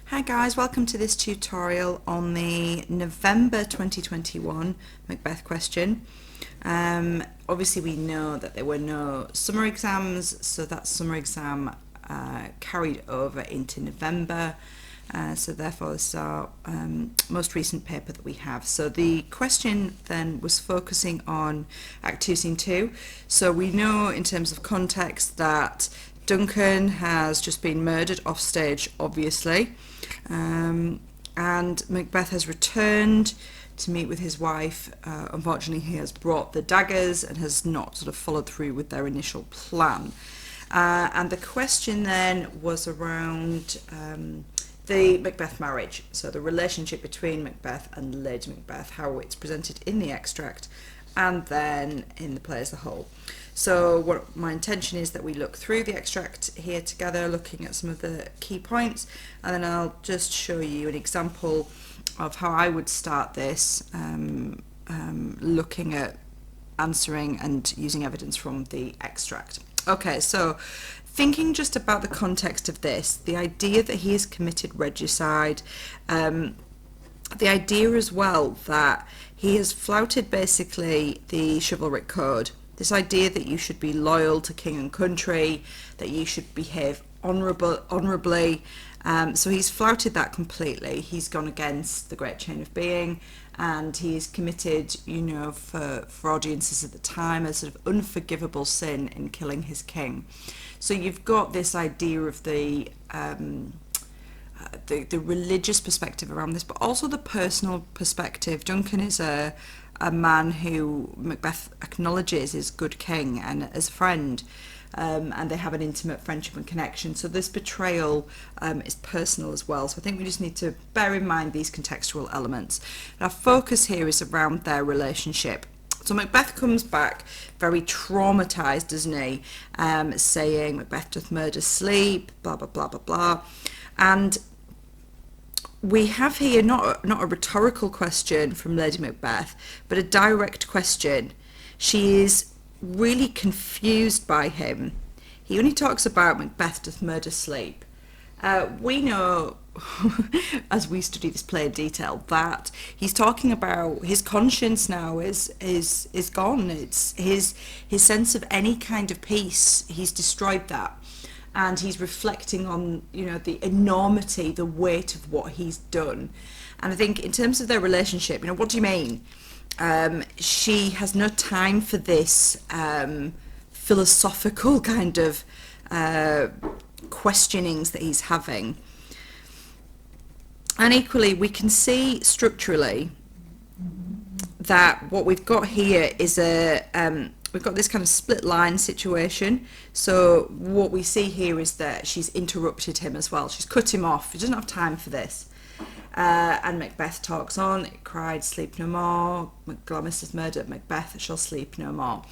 Hi guys, welcome to this tutorial on the November 2021 Macbeth question. Obviously we know that there were no summer exams, so that summer exam carried over into November. So therefore this is our most recent paper that we have. So the question then was focusing on Act 2 Scene 2. So we know in terms of context that Duncan has just been murdered off stage, obviously, and Macbeth has returned to meet with his wife. Unfortunately, he has brought the daggers and has not sort of followed through with their initial plan. And the question then was around the Macbeth marriage, so the relationship between Macbeth and Lady Macbeth, how it's presented in the extract and then in the play as a whole. So what my intention is that we look through the extract here together, looking at some of the key points, and then I'll just show you an example of how I would start this, looking at answering and using evidence from the extract. Okay, so thinking just about the context of this, the idea that he has committed regicide, the idea as well that he has flouted basically the chivalric code, this idea that you should be loyal to king and country, that you should behave honourably. So he's flouted that completely. He's gone against the great chain of being, and he's committed, you know, for audiences at the time, a sort of unforgivable sin in killing his king. So you've got this idea of the religious perspective around this, but also the personal perspective. Duncan is a man who Macbeth acknowledges is good king and as a friend, and they have an intimate friendship and connection. So this betrayal is personal as well. So I think we just need to bear in mind these contextual elements. Our focus here is around their relationship. So Macbeth comes back very traumatised, doesn't he? Saying Macbeth doth murder sleep, blah, blah, blah, blah, blah. And we have here not a rhetorical question from Lady Macbeth, but a direct question. She is really confused by him. He only talks about Macbeth doth murder sleep. We know, as we study this play in detail, that he's talking about his conscience now is gone. It's his sense of any kind of peace. He's destroyed that. And he's reflecting on, you know, the enormity, the weight of what he's done. And I think in terms of their relationship, you know, what do you mean? She has no time for this philosophical kind of questionings that he's having. And equally, we can see structurally that what we've got here is we've got this kind of split line situation. So what we see here is that she's interrupted him as well. She's cut him off. He doesn't have time for this. And Macbeth talks on. It cried, sleep no more. Glamis has murdered Macbeth, shall sleep no more.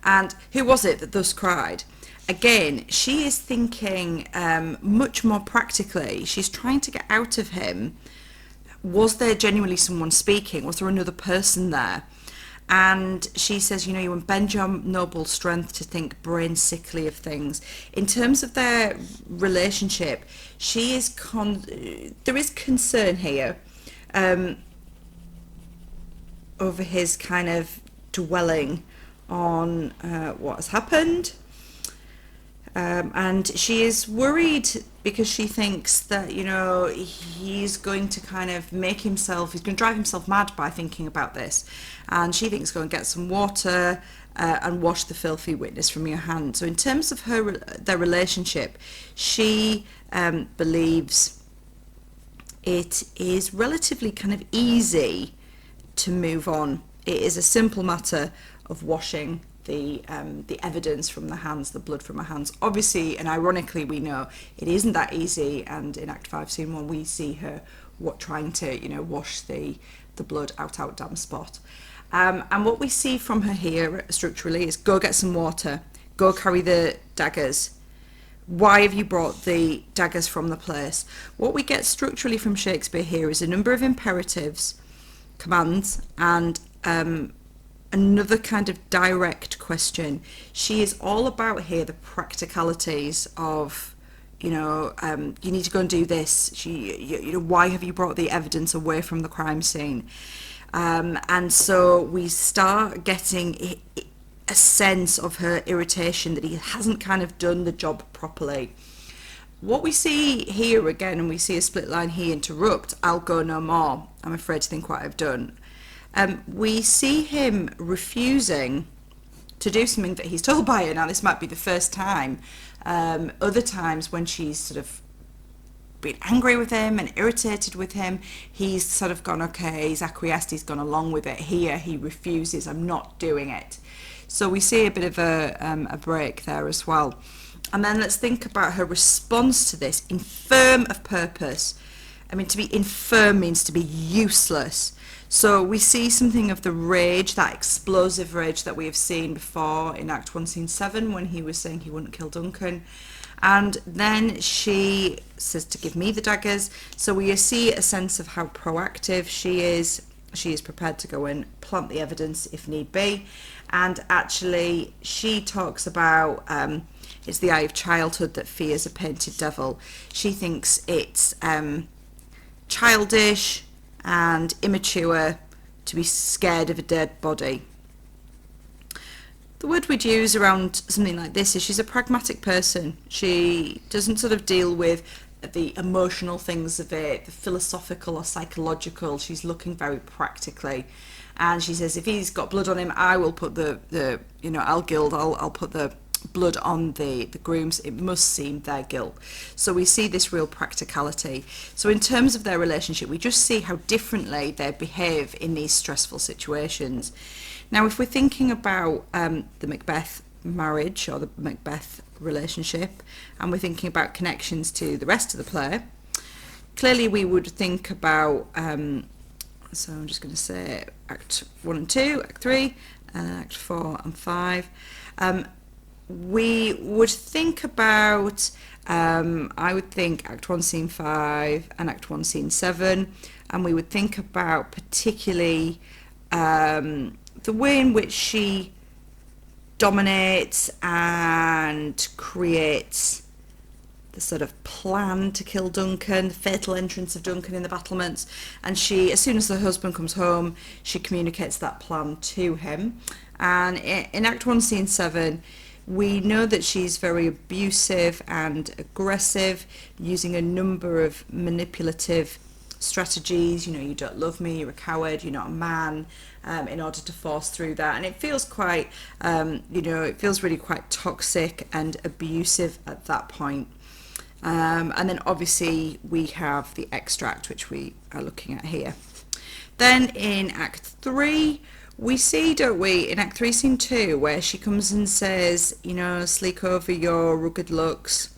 And who was it that thus cried? Again, she is thinking much more practically. She's trying to get out of him. Was there genuinely someone speaking? Was there another person there? And she says, you know, you bend your noble strength to think brain sickly of things. In terms of their relationship, she is there is concern here over his kind of dwelling on what has happened. And she is worried because she thinks that, you know, he's going to kind of he's going to drive himself mad by thinking about this. And she thinks, go and get some water and wash the filthy witness from your hand. So in terms of their relationship, she believes it is relatively kind of easy to move on. It is a simple matter of washing the evidence from the hands, the blood from her hands. Obviously, and ironically, we know it isn't that easy. And in Act 5, Scene 1, we see her trying to, you know, wash the blood out damn spot. And what we see from her here structurally is go get some water, go carry the daggers. Why have you brought the daggers from the place? What we get structurally from Shakespeare here is a number of imperatives, commands, and another kind of direct question. She is all about here the practicalities of you need to go and do this. Why have you brought the evidence away from the crime scene? And so we start getting a sense of her irritation that he hasn't kind of done the job properly. What we see here again, and we see a split line here, interrupt, I'll go no more, I'm afraid to think what I've done. We see him refusing to do something that he's told by her. Now, this might be the first time. Other times when she's sort of been angry with him and irritated with him, he's sort of gone, okay, he's acquiesced, he's gone along with it. Here, he refuses, I'm not doing it. So we see a bit of a break there as well. And then let's think about her response to this. Infirm of purpose. I mean, to be infirm means to be useless. So we see something of the rage, that explosive rage that we have seen before in Act 1, Scene 7, when he was saying he wouldn't kill Duncan. And then she says to give me the daggers. So we see a sense of how proactive she is. She is prepared to go and plant the evidence if need be. And actually, she talks about it's the eye of childhood that fears a painted devil. She thinks it's childish and immature to be scared of a dead body. The word we'd use around something like this is she's a pragmatic person. She doesn't sort of deal with the emotional things of it, the philosophical or psychological. She's looking very practically. And she says, if he's got blood on him, I will put I'll put the blood on the grooms. It must seem their guilt. So we see this real practicality. So in terms of their relationship, we just see how differently they behave in these stressful situations. Now, if we're thinking about the Macbeth marriage or the Macbeth relationship, and we're thinking about connections to the rest of the play, clearly we would think about, so I'm just going to say Act 1 and 2, Act 3, and Act 4 and 5. We would think about, I would think Act 1, Scene 5 and Act 1, Scene 7, and we would think about particularly the way in which she dominates and creates the sort of plan to kill Duncan, the fatal entrance of Duncan in the battlements, and she, as soon as her husband comes home, she communicates that plan to him. And in Act 1, Scene 7, we know that she's very abusive and aggressive, using a number of manipulative strategies. You don't love me, you're a coward, you're not a man, in order to force through that. And it feels quite, it feels really quite toxic and abusive at that point. And then obviously we have the extract, which we are looking at here. Then in Act 3, we see, don't we, in Act 3, Scene 2, where she comes and says, sleek over your rugged looks.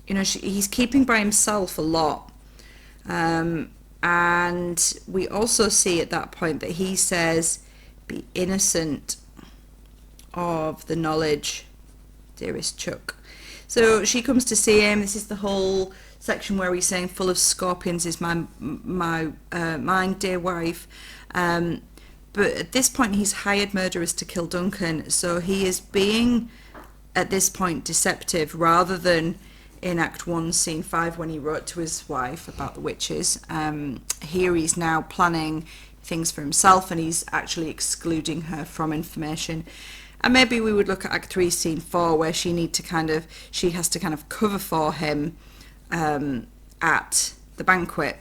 He's keeping by himself a lot. And we also see at that point that he says, be innocent of the knowledge, dearest Chuck. So she comes to see him. This is the whole section where he's saying, full of scorpions is my mind, dear wife. But at this point, he's hired murderers to kill Duncan. So he is being, at this point, deceptive, rather than in Act 1, Scene 5, when he wrote to his wife about the witches. Here he's now planning things for himself, and he's actually excluding her from information. And maybe we would look at Act 3, Scene 4, where she has to kind of cover for him at the banquet.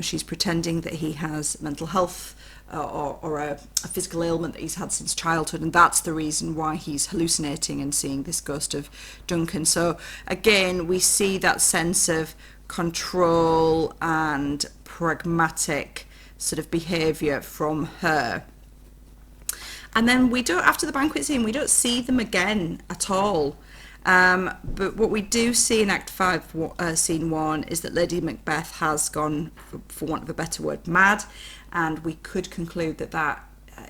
She's pretending that he has mental health or a physical ailment that he's had since childhood, and that's the reason why he's hallucinating and seeing this ghost of Duncan. So again, we see that sense of control and pragmatic sort of behaviour from her. And then after the banquet scene, we don't see them again at all. But what we do see in Act 5, Scene 1, is that Lady Macbeth has gone, for want of a better word, mad. And we could conclude that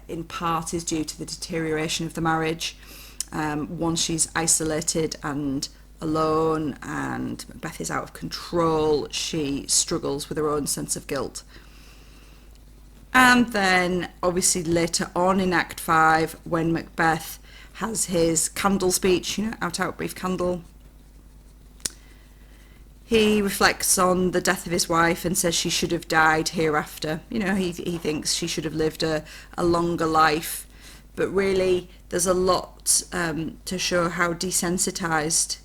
in part is due to the deterioration of the marriage. Once she's isolated and alone and Macbeth is out of control, she struggles with her own sense of guilt. And then obviously later on in Act 5, when Macbeth has his candle speech, out brief candle, He reflects on the death of his wife and says she should have died hereafter. You know, he thinks she should have lived a longer life. But really, there's a lot to show how desensitized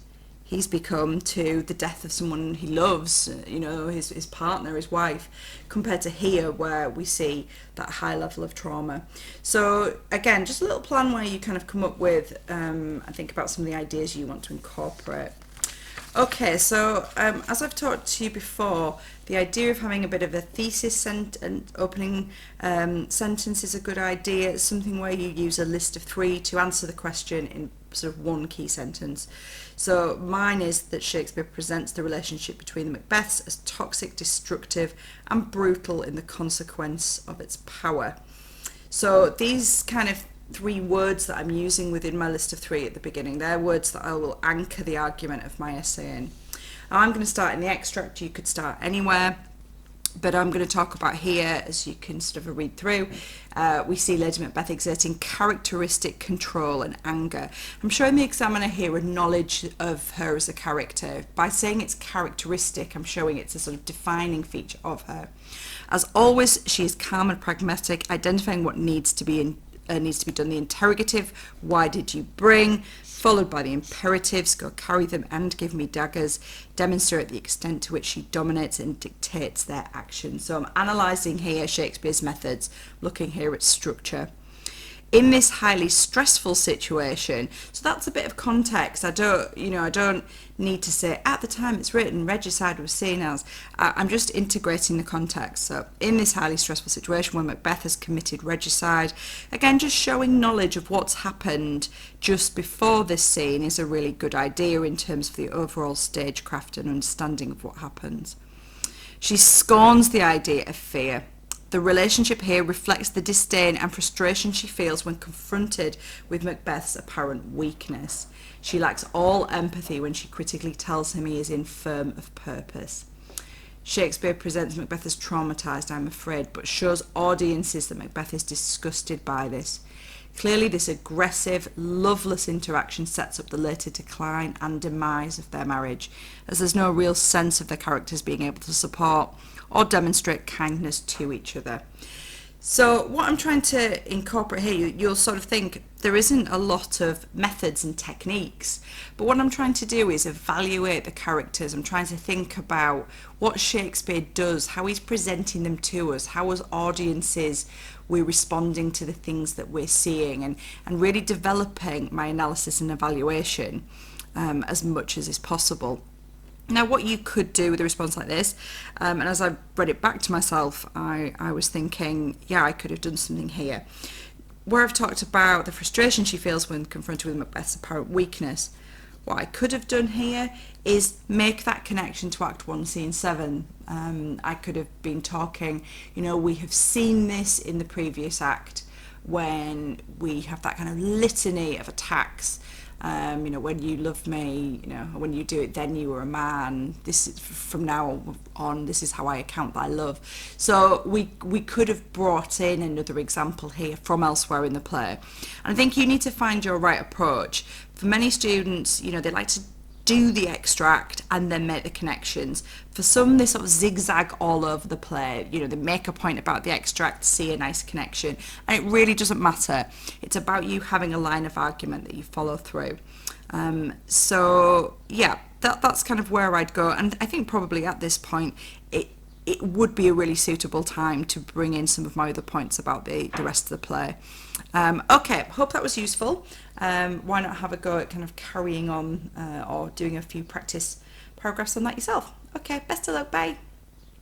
he's become to the death of someone he loves, you know, his partner, his wife, compared to here where we see that high level of trauma. So again, just a little plan where you kind of come up with and think about some of the ideas you want to incorporate. Okay, so as I've talked to you before, the idea of having a bit of a thesis and opening sentence is a good idea. It's something where you use a list of 3 to answer the question in sort of one key sentence. So mine is that Shakespeare presents the relationship between the Macbeths as toxic, destructive and brutal in the consequence of its power. So these kind of 3 words that I'm using within my list of 3 at the beginning, they're words that I will anchor the argument of my essay in. I'm going to start in the extract. You could start anywhere, but I'm going to talk about here, as you can sort of read through, we see Lady Macbeth exerting characteristic control and anger. I'm showing the examiner here a knowledge of her as a character. By saying it's characteristic, I'm showing it's a sort of defining feature of her. As always, she is calm and pragmatic, identifying what needs to be done. The interrogative, why did you bring? Followed by the imperatives, go carry them and give me daggers, demonstrate the extent to which she dominates and dictates their actions. So I'm analysing here Shakespeare's methods, looking here at structure. In this highly stressful situation, so that's a bit of context. I don't need to say at the time it's written, regicide was seen as. I'm just integrating the context. So in this highly stressful situation where Macbeth has committed regicide, again, just showing knowledge of what's happened just before this scene is a really good idea in terms of the overall stagecraft and understanding of what happens. She scorns the idea of fear. The relationship here reflects the disdain and frustration she feels when confronted with Macbeth's apparent weakness. She lacks all empathy when she critically tells him he is infirm of purpose. Shakespeare presents Macbeth as traumatised, I'm afraid, but shows audiences that Macbeth is disgusted by this. Clearly, this aggressive, loveless interaction sets up the later decline and demise of their marriage, as there's no real sense of their characters being able to support or demonstrate kindness to each other. So what I'm trying to incorporate here, you'll sort of think there isn't a lot of methods and techniques, but what I'm trying to do is evaluate the characters. I'm trying to think about what Shakespeare does, how he's presenting them to us, how as audiences we're responding to the things that we're seeing, and really developing my analysis and evaluation as much as is possible. Now, what you could do with a response like this, and as I read it back to myself, I was thinking, yeah, I could have done something here. Where I've talked about the frustration she feels when confronted with Macbeth's apparent weakness, what I could have done here is make that connection to Act 1, Scene 7. I could have been talking, we have seen this in the previous act when we have that kind of litany of attacks. When you love me, when you do it, then you are a man. This is from now on. This is how I account thy love. So we could have brought in another example here from elsewhere in the play. And I think you need to find your right approach. For many students, they like to do the extract and then make the connections. For some, they sort of zigzag all over the play. They make a point about the extract, see a nice connection, and it really doesn't matter. It's about you having a line of argument that you follow through. So yeah, that's kind of where I'd go. And I think probably at this point, it would be a really suitable time to bring in some of my other points about the rest of the play. Okay, hope that was useful. Why not have a go at kind of carrying on or doing a few practice paragraphs on that yourself? Okay, best of luck, bye.